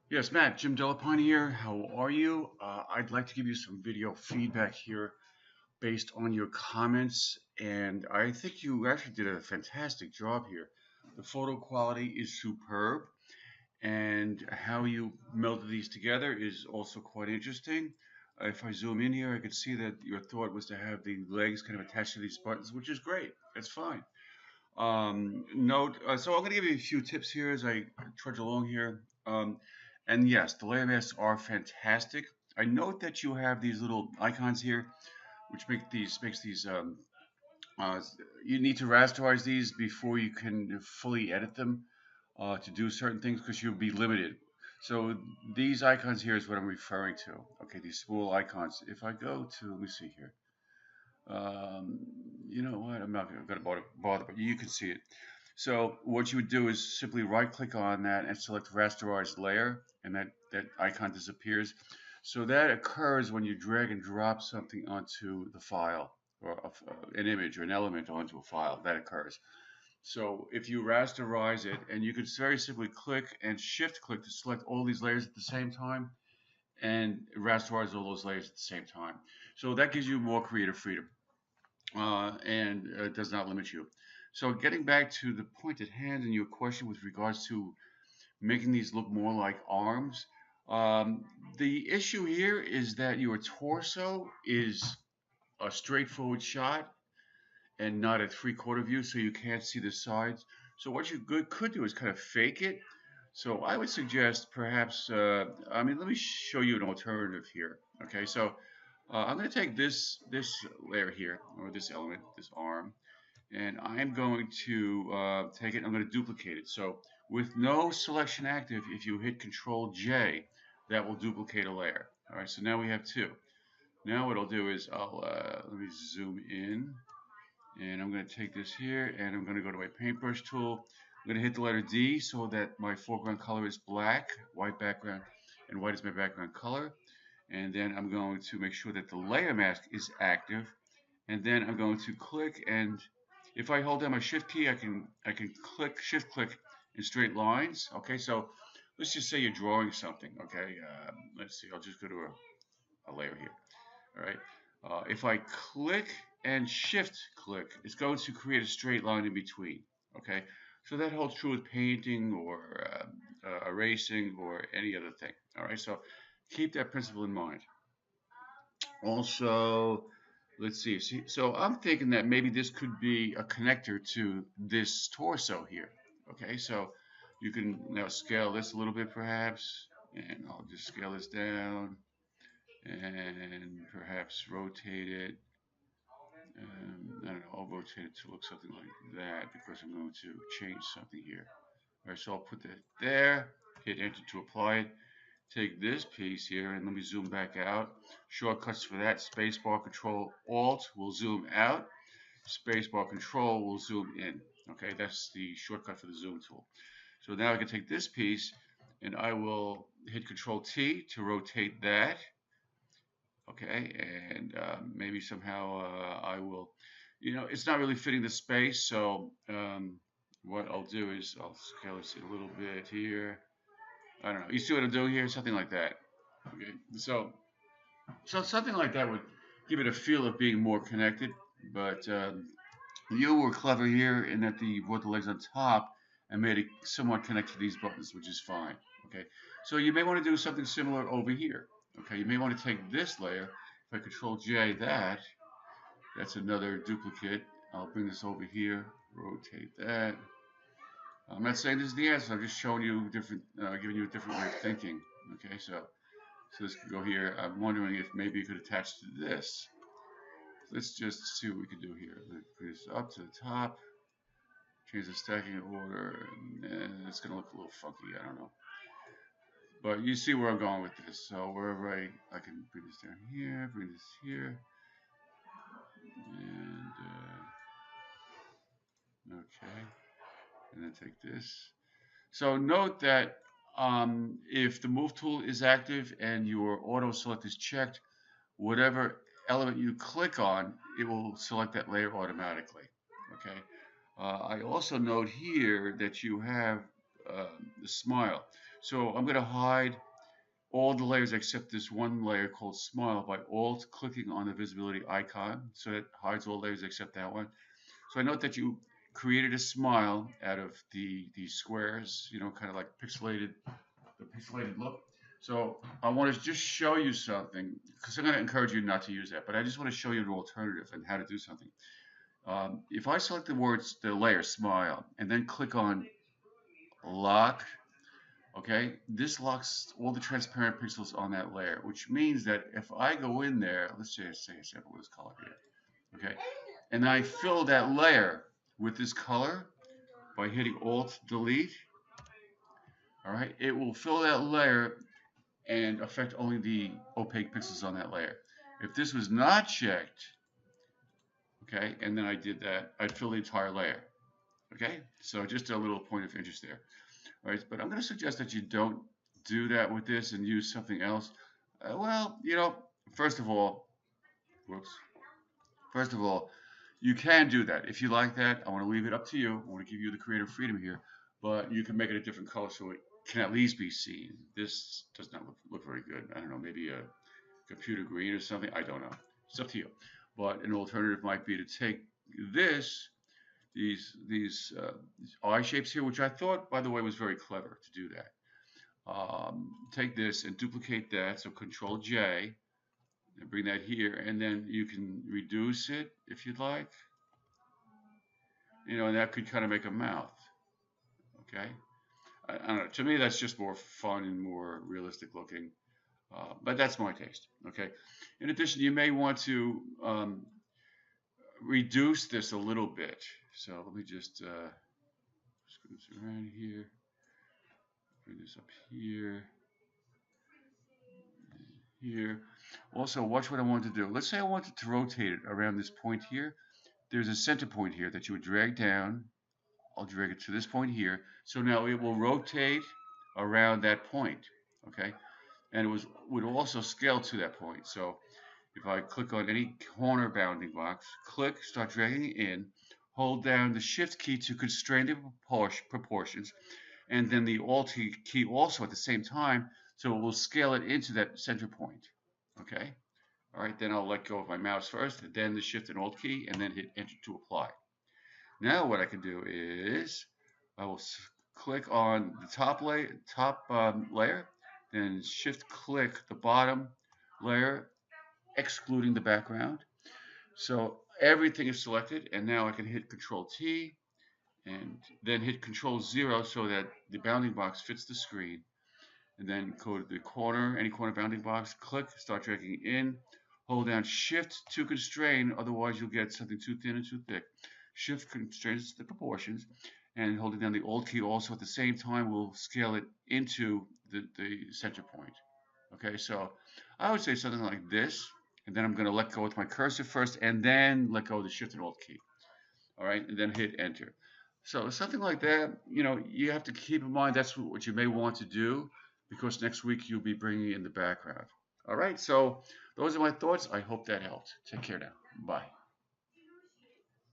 Yes, Matt, Jim Delapine here. How are you? I'd like to give you some video feedback here based on your comments, and I think you actually did a fantastic job here. The photo quality is superb, and how you melded these together is also quite interesting. If I zoom in here, I can see that your thought was to have the legs kind of attached to these buttons, which is great. That's fine. So I'm going to give you a few tips here as I trudge along here. And yes, the layer masks are fantastic. I note that you have these little icons here, which makes these. Uh, you need to rasterize these before you can fully edit them to do certain things because you'll be limited. So these icons here is what I'm referring to. Okay, these small icons. If I go to, let me see here. Um, you know what? I'm not going to bother, but you can see it. So what you would do is simply right click on that and select Rasterize Layer, and that icon disappears. So that occurs when you drag and drop something onto the file, or an image or an element onto a file. That occurs. So if you rasterize it, and you could very simply click and shift click to select all these layers at the same time, and rasterize all those layers at the same time. So that gives you more creative freedom and does not limit you. So getting back to the point at hand and your question with regards to making these look more like arms, um, the issue here is that your torso is a straightforward shot and not a three-quarter view, so you can't see the sides. So what you could do is kind of fake it. So I would suggest perhaps, let me show you an alternative here. Okay, so I'm going to take this layer here, or this element, this arm, and I'm going to take it, I'm going to duplicate it. So with no selection active, if you hit Control J, that will duplicate a layer. All right, so now we have two. Now what I'll do is let me zoom in, and I'm going to take this here, and I'm going to go to my paintbrush tool. I'm going to hit the letter D so that my foreground color is black, white background, and white is my background color. And then I'm going to make sure that the layer mask is active, and then I'm going to click, and if I hold down my shift key, I can click shift click in straight lines. Okay, so let's just say you're drawing something. Okay, let's see, I'll just go to a layer here. All right, if I click and shift click, it's going to create a straight line in between. Okay, so that holds true with painting or erasing or any other thing. All right, so keep that principle in mind. Also, let's see. So I'm thinking that maybe this could be a connector to this torso here. Okay, so you can now scale this a little bit perhaps, and I'll just scale this down and perhaps rotate it. I don't know, I'll rotate it to look something like that because I'm going to change something here. All right, so I'll put that there, hit enter to apply it. Take this piece here and let me zoom back out. Shortcuts for that, spacebar control alt will zoom out. Spacebar control will zoom in. Okay, that's the shortcut for the zoom tool. So now I can take this piece and I will hit control T to rotate that. Okay, and maybe somehow I will, it's not really fitting the space. So what I'll do is I'll scale this a little bit here. I don't know. You see what I'm doing here? Something like that. Okay, so something like that would give it a feel of being more connected. But you were clever here in that you brought the legs on top and made it somewhat connect to these buttons, which is fine. Okay, so you may want to do something similar over here. Okay, you may want to take this layer. If I Control J that, that's another duplicate. I'll bring this over here, rotate that. I'm not saying this is the answer. I'm just showing you different, giving you a different way of thinking. Okay, so this could go here. I'm wondering if maybe you could attach to this. Let's just see what we can do here. Let's bring this up to the top, change the stacking order, and it's going to look a little funky. I don't know. But you see where I'm going with this. So wherever I can bring this down here, bring this here, and okay, and then take this. So note that if the move tool is active and your auto select is checked, whatever element you click on, it will select that layer automatically. Okay. I also note here that you have the smile. So I'm going to hide all the layers except this one layer called Smile by alt clicking on the visibility icon. So it hides all layers except that one. So I note that you created a smile out of these squares, kind of like the pixelated look. So I want to just show you something because I'm going to encourage you not to use that, but I just want to show you an alternative and how to do something. If I select the layer smile, and then click on lock, okay, this locks all the transparent pixels on that layer, which means that if I go in there, let's just say a sample of this color here, okay, and I fill that layer with this color by hitting Alt Delete, all right, it will fill that layer and affect only the opaque pixels on that layer. If this was not checked, okay, and then I did that, I'd fill the entire layer. Okay, so just a little point of interest there. All right, but I'm going to suggest that you don't do that with this and use something else. Well, first of all, whoops. First of all, you can do that. If you like that, I want to leave it up to you. I want to give you the creative freedom here, but you can make it a different color so it can at least be seen. This does not look very good. I don't know, maybe a computer green or something. I don't know. It's up to you. But an alternative might be to take this these eye shapes here, which I thought, by the way, was very clever to do that. Take this and duplicate that, so Control J, and bring that here, and then you can reduce it if you'd like. And that could kind of make a mouth. Okay, I don't know. To me, that's just more fun and more realistic looking. But that's my taste. Okay. In addition, you may want to reduce this a little bit. So let me just screw this around here. Bring this up here, here. Also, watch what I want to do. Let's say I wanted to rotate it around this point here. There's a center point here that you would drag down. I'll drag it to this point here. So now it will rotate around that point, okay? And would also scale to that point. So if I click on any corner bounding box, click, start dragging it in, hold down the Shift key to constrain the proportions, and then the Alt key also at the same time, so it will scale it into that center point. Okay? All right, then I'll let go of my mouse first, then the Shift and Alt key, and then hit Enter to apply. Now what I can do is I will click on the top layer, then Shift click the bottom layer, excluding the background. So everything is selected, and now I can hit Control T, and then hit Control 0 so that the bounding box fits the screen. And then go to the corner, any corner bounding box, click, start dragging in, hold down Shift to constrain, otherwise you'll get something too thin and too thick. Shift constrains the proportions, and holding down the Alt key also at the same time will scale it into the center point. Okay, so I would say something like this, and then I'm going to let go with my cursor first, and then let go of the Shift and Alt key. All right, and then hit Enter. So something like that, you have to keep in mind that's what you may want to do, because next week you'll be bringing in the background. All right, so those are my thoughts. I hope that helped. Take care now. Bye.